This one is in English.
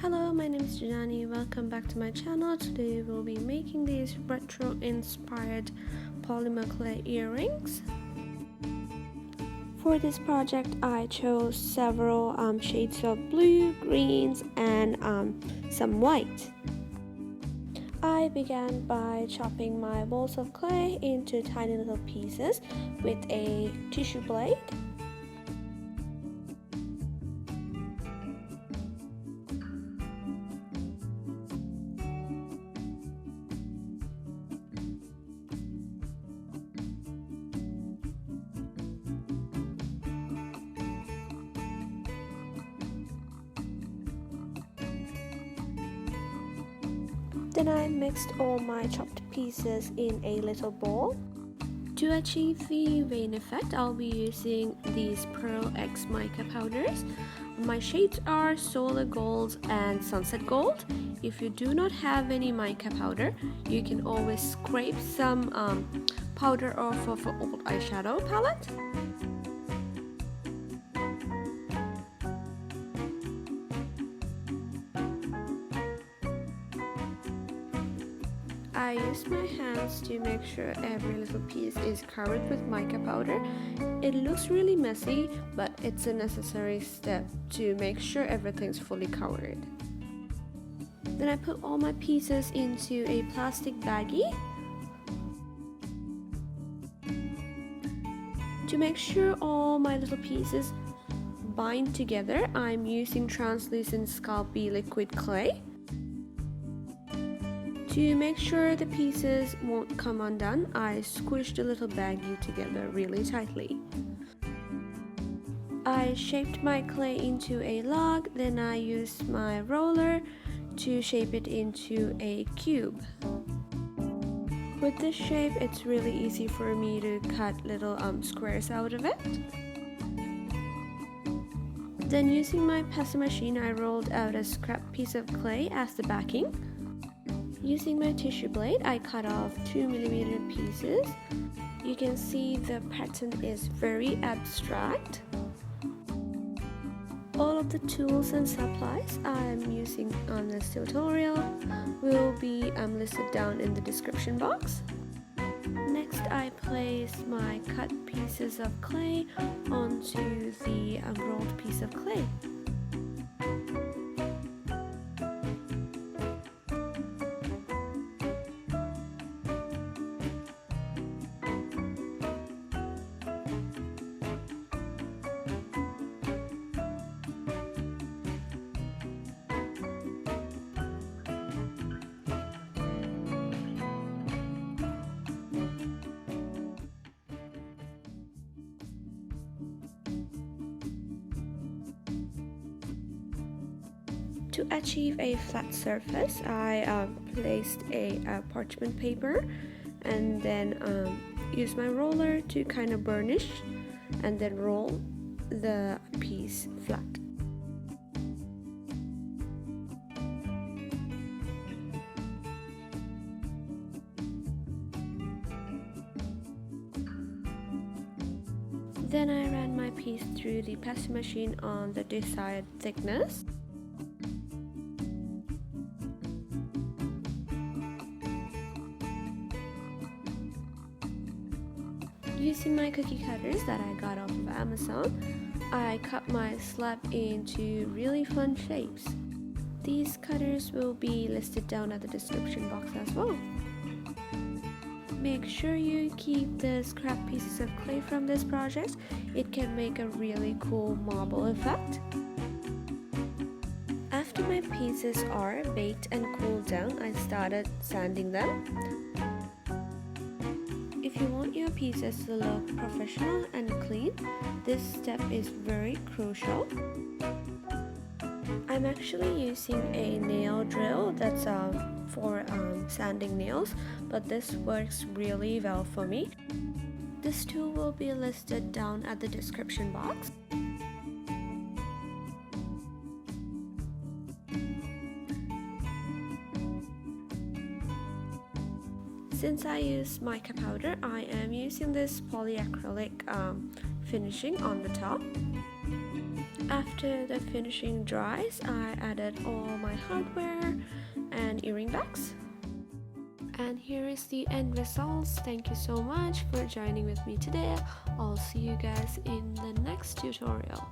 Hello, my name is Janani. Welcome back to my channel. Today we'll be making these retro inspired polymer clay earrings. For this project I chose several shades of blue, greens and some white. I began by chopping my balls of clay into tiny little pieces with a tissue blade. Then I mixed all my chopped pieces in a little bowl. To achieve the vein effect, I'll be using these Pearl X Mica powders. My shades are Solar Gold and Sunset Gold. If you do not have any mica powder, you can always scrape some powder off of an old eyeshadow palette. I use my hands to make sure every little piece is covered with mica powder. It looks really messy, but it's a necessary step to make sure everything's fully covered. Then I put all my pieces into a plastic baggie. To make sure all my little pieces bind together, I'm using translucent Sculpey liquid clay. To make sure the pieces won't come undone, I squished the little baggie together really tightly. I shaped my clay into a log, then I used my roller to shape it into a cube. With this shape, it's really easy for me to cut little squares out of it. Then using my P.s machine, I rolled out a scrap piece of clay as the backing. Using my tissue blade, I cut off 2mm pieces. You can see the pattern is very abstract. All of the tools and supplies I'm using on this tutorial will be listed down in the description box. Next, I place my cut pieces of clay onto the rolled piece of clay. To achieve a flat surface, I placed a parchment paper and then use my roller to kind of burnish and then roll the piece flat. Then I ran my piece through the P.s machine on the desired thickness. Using my cookie cutters that I got off of Amazon, I cut my slab into really fun shapes. These cutters will be listed down at the description box as well. Make sure you keep the scrap pieces of clay from this project. It can make a really cool marble effect. After my pieces are baked and cooled down, I started sanding them. If you want your pieces to look professional and clean, this step is very crucial. I'm actually using a nail drill that's for sanding nails, but this works really well for me. This tool will be listed down at the description box. Since I use mica powder, I am using this polyacrylic finishing on the top. After the finishing dries, I added all my hardware and earring bags. And here is the end results. Thank you so much for joining with me today. I'll see you guys in the next tutorial.